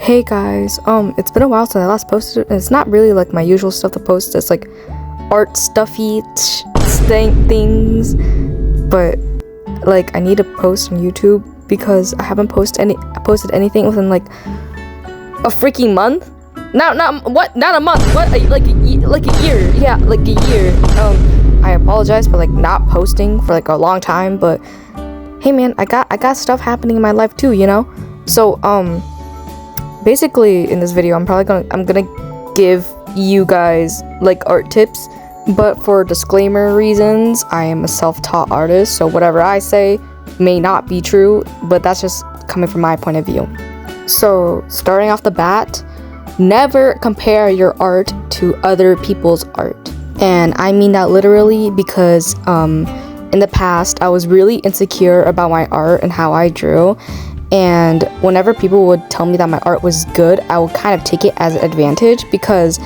Hey guys, it's been a while since I last posted. It's not really like my usual stuff to post. It's like art stuffy things, but like I need to post on YouTube because I haven't posted anything within like a freaking month. Not a month. What? Like a year? Yeah, like a year. I apologize for like not posting for like a long time, but hey man, I got stuff happening in my life too, you know. So basically in this video I'm gonna give you guys like art tips, but for disclaimer reasons, I am a self-taught artist, so whatever I say may not be true, but that's just coming from my point of view. So starting off the bat, never compare your art to other people's art. And I mean that literally because in the past I was really insecure about my art and how I drew. And whenever people would tell me that my art was good, I would kind of take it as an advantage because,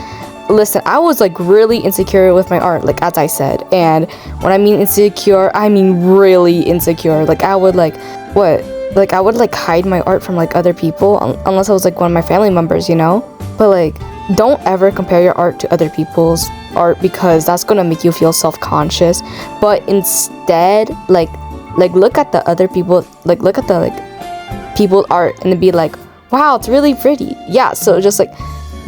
listen, I was like really insecure with my art, like as I said. And when I mean insecure, I mean really insecure. Like I would hide my art from like other people unless I was like one of my family members, you know? But like, don't ever compare your art to other people's art because that's gonna make you feel self-conscious. But instead, like look at the other people, like look at the people's art and be like, wow, it's really pretty. Yeah, so just like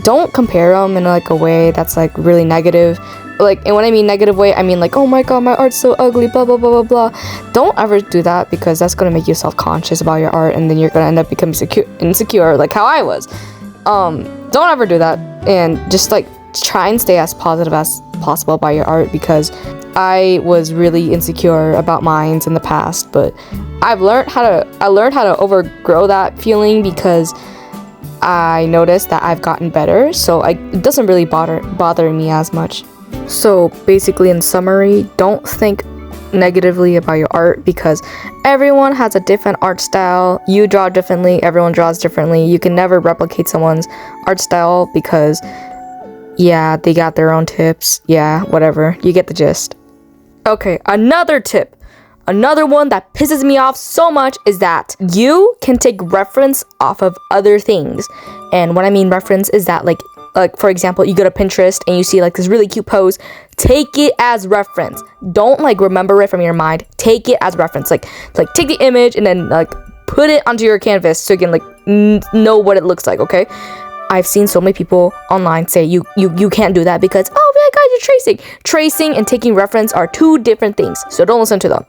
don't compare them in like a way that's like really negative. Like, and when I mean negative way, I mean like, oh my god, my art's so ugly, blah blah blah blah blah. Don't ever do that because that's gonna make you self-conscious about your art, and then you're gonna end up becoming insecure like how I was. Don't ever do that, and just like try and stay as positive as possible about your art because I was really insecure about mine in the past, but I learned how to overgrow that feeling because I noticed that I've gotten better, so it doesn't really bother me as much. So basically, in summary, don't think negatively about your art because everyone has a different art style. You draw differently, everyone draws differently. You can never replicate someone's art style because yeah, they got their own tips. Yeah, whatever, you get the gist. Okay, another tip, another one that pisses me off so much is that you can take reference off of other things. And what I mean reference is that like for example, you go to Pinterest and you see like this really cute pose, take it as reference. Don't like remember it from your mind, take it as reference. Like take the image and then like put it onto your canvas so you can like know what it looks like, okay? I've seen so many people online say you can't do that because, oh my god, you're tracing and taking reference are two different things, so don't listen to them.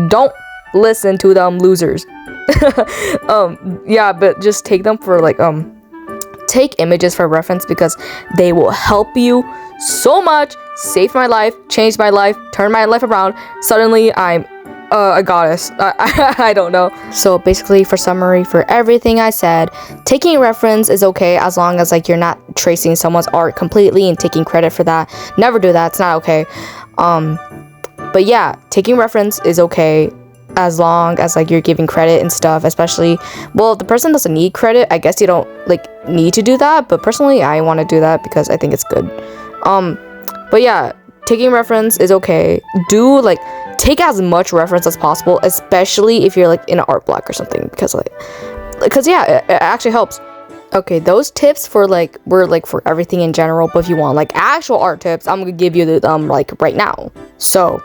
Don't listen to them, losers. Yeah, but just take them for like take images for reference because they will help you so much. Saved my life, changed my life, turned my life around. Suddenly I'm a goddess. I don't know. So basically, for summary, for everything I said, taking reference is okay as long as like you're not tracing someone's art completely and taking credit for that. Never do that, it's not okay. But yeah, taking reference is okay as long as like you're giving credit and stuff, especially, well, if the person doesn't need credit, I guess you don't like need to do that, but personally I want to do that because I think it's good. But yeah, taking reference is okay. Do like take as much reference as possible, especially if you're like in an art block or something, because yeah, it actually helps. Okay, those tips were like for everything in general, but if you want like actual art tips, I'm gonna give you the like right now. So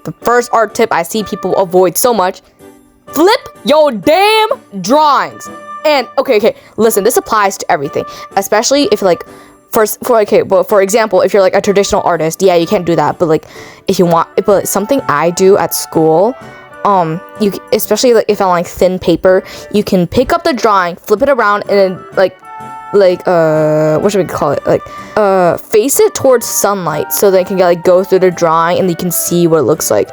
the first art tip I see people avoid so much: flip your damn drawings. And okay, listen, this applies to everything, especially if like for example, if you're like a traditional artist, yeah, you can't do that. But like if you want, but something I do at school, you especially like if on like thin paper, you can pick up the drawing, flip it around, and then like what should we call it, like face it towards sunlight so they can like go through the drawing and you can see what it looks like.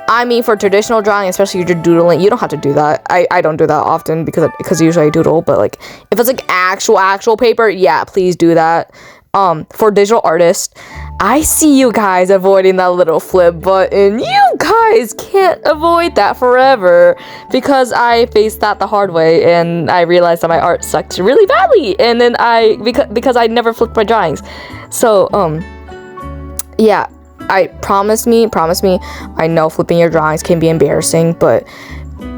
I mean, for traditional drawing, especially if you're doodling, you don't have to do that. I don't do that often because usually I doodle, but like if it's like actual paper, yeah, please do that. For digital artists, I see you guys avoiding that little flip button. You guys can't avoid that forever because I faced that the hard way and I realized that my art sucked really badly, and then because I never flipped my drawings. So yeah, I promise me, I know flipping your drawings can be embarrassing, but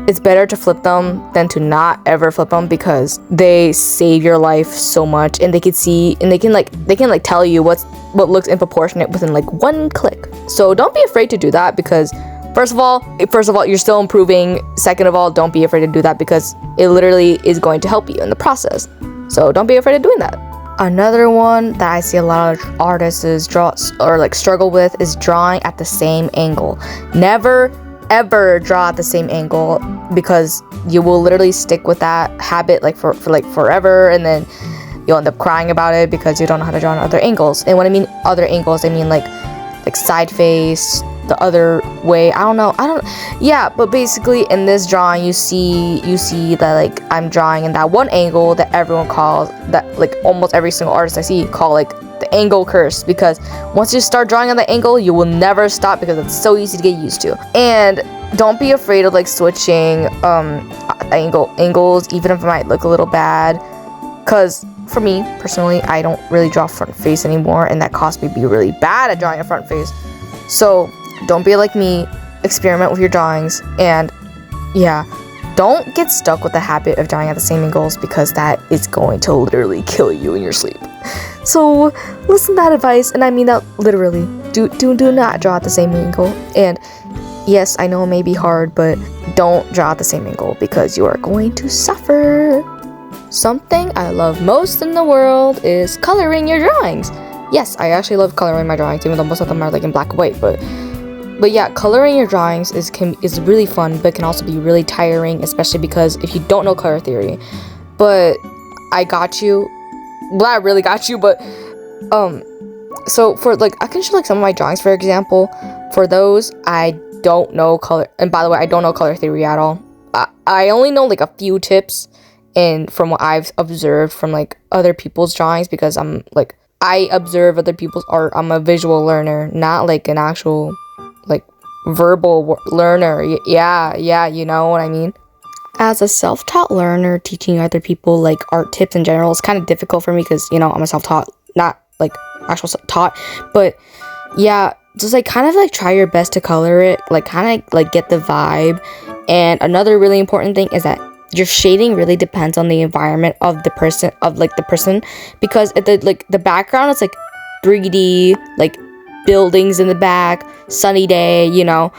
it's better to flip them than to not ever flip them, because they save your life so much, and they can see, and they can like tell you what looks improportionate within like one click. So don't be afraid to do that, because first of all, you're still improving. Second of all, don't be afraid to do that, because it literally is going to help you in the process. So don't be afraid of doing that. Another one that I see a lot of artists struggle with is drawing at the same angle. Never ever draw at the same angle, because you will literally stick with that habit like for forever, and then you'll end up crying about it because you don't know how to draw on other angles. And when I mean other angles, I mean like side face, the other way. But basically in this drawing you see that like I'm drawing in that one angle that everyone calls, that like almost every single artist I see call like the angle curse, because once you start drawing on the angle, you will never stop, because it's so easy to get used to. And don't be afraid of like switching angles, even if it might look a little bad, because for me personally, I don't really draw front face anymore, and that caused me to be really bad at drawing a front face. So don't be like me, experiment with your drawings, and yeah, don't get stuck with the habit of drawing at the same angles, because that is going to literally kill you in your sleep. So listen to that advice, and I mean that literally. Do not draw at the same angle. And yes, I know it may be hard, but don't draw at the same angle, because you are going to suffer. Something I love most in the world is coloring your drawings. Yes, I actually love coloring my drawings, even though most of them are like in black and white, but yeah, coloring your drawings is really fun, but can also be really tiring, especially because if you don't know color theory. But I got you. Well, I really got you, but so for like, I can show like some of my drawings, for example. For those, I don't know color, and by the way, I don't know color theory at all. I only know like a few tips, and from what I've observed from like other people's drawings, because I observe other people's art. I'm a visual learner, not like an actual like verbal learner. Yeah, you know what I mean. As a self-taught learner, teaching other people like art tips in general is kind of difficult for me, because you know I'm a self-taught, not like actual taught. But yeah, just like kind of like try your best to color it, like kind of like get the vibe. And another really important thing is that your shading really depends on the environment of the person, because if the background is like 3D, like buildings in the back, sunny day, you know,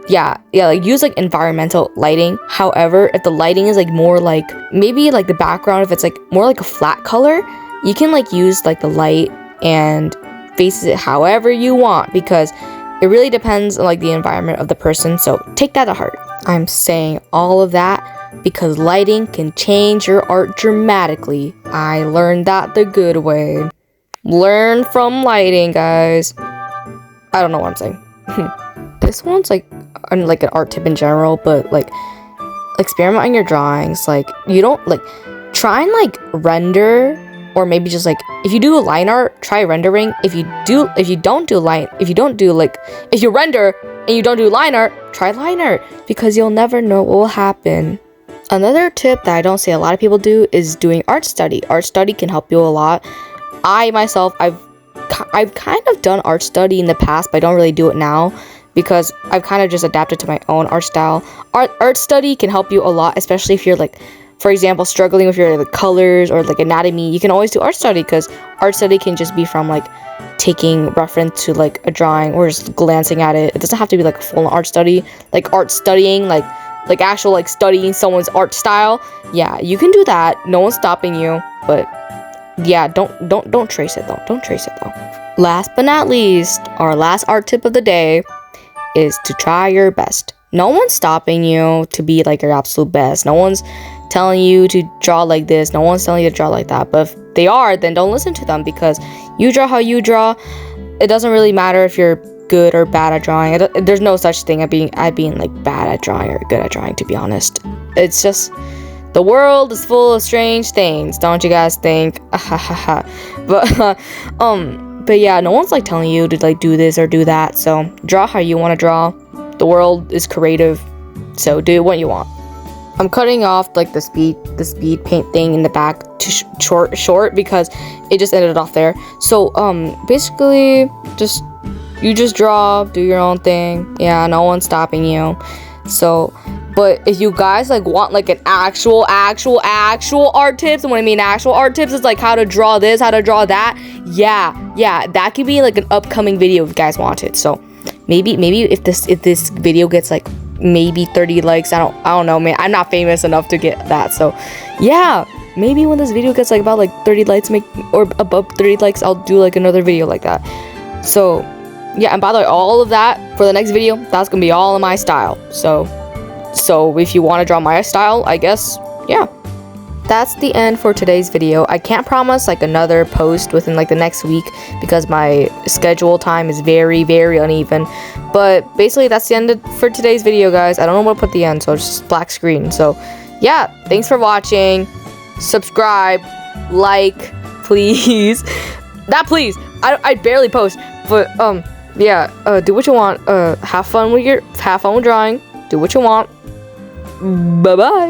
like use like environmental lighting. However, if the lighting is like more like maybe like the background, if it's like more like a flat color, you can like use like the light and face it however you want, because it really depends on like the environment of the person. So take that to heart. I'm saying all of that because lighting can change your art dramatically. I learned that the good way. Learn from lighting, guys. I don't know what I'm saying. This one's like an art tip in general, but like experiment on your drawings. Like you don't like try and like render, or maybe just like if you do a line art, try rendering. If you render and you don't do line art, try line art, because you'll never know what will happen. Another tip that I don't see a lot of people do is doing art study. Art study can help you a lot. I myself, I've kind of done art study in the past, but I don't really do it now, because I've kind of just adapted to my own art style. Art study can help you a lot, especially if you're like, for example, struggling with your like colors or like anatomy. You can always do art study, because art study can just be from like taking reference to like a drawing or just glancing at it. It doesn't have to be like a full art study, like art studying, like actual like studying someone's art style. Yeah, you can do that. No one's stopping you, but yeah, don't trace it though. Don't trace it though. Last but not least, our last art tip of the day is to try your best. No one's stopping you to be like your absolute best. No one's telling you to draw like this. No one's telling you to draw like that. But if they are, then don't listen to them, because you draw how you draw. It doesn't really matter if you're good or bad at drawing. There's no such thing as being like bad at drawing or good at drawing, to be honest. It's just the world is full of strange things, don't you guys think? But yeah, no one's like telling you to like do this or do that. So draw how you want to draw. The world is creative, so do what you want. I'm cutting off like the speed paint thing in the back to short because it just ended off there. So basically you just draw, do your own thing. Yeah, no one's stopping you. So, But if you guys like want like an actual art tips, and when I mean actual art tips, it's like how to draw this, how to draw that. Yeah, that could be like an upcoming video if you guys want it. So maybe if this video gets like maybe 30 likes, I don't know, man. I'm not famous enough to get that. So yeah, maybe when this video gets like about like 30 likes, or above 30 likes, I'll do like another video like that. So yeah, and by the way, all of that for the next video, that's gonna be all in my style. So if you want to draw my style, I guess, yeah. That's the end for today's video. I can't promise like another post within like the next week because my schedule time is very, very uneven. But basically that's the end for today's video, guys. I don't know what to put the end, so it's just black screen. So yeah, thanks for watching. Subscribe, like, please. Not please. I barely post, but yeah. Do what you want. Have fun with drawing. Do what you want. Bye bye.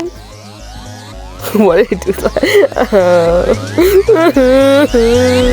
What did I do that?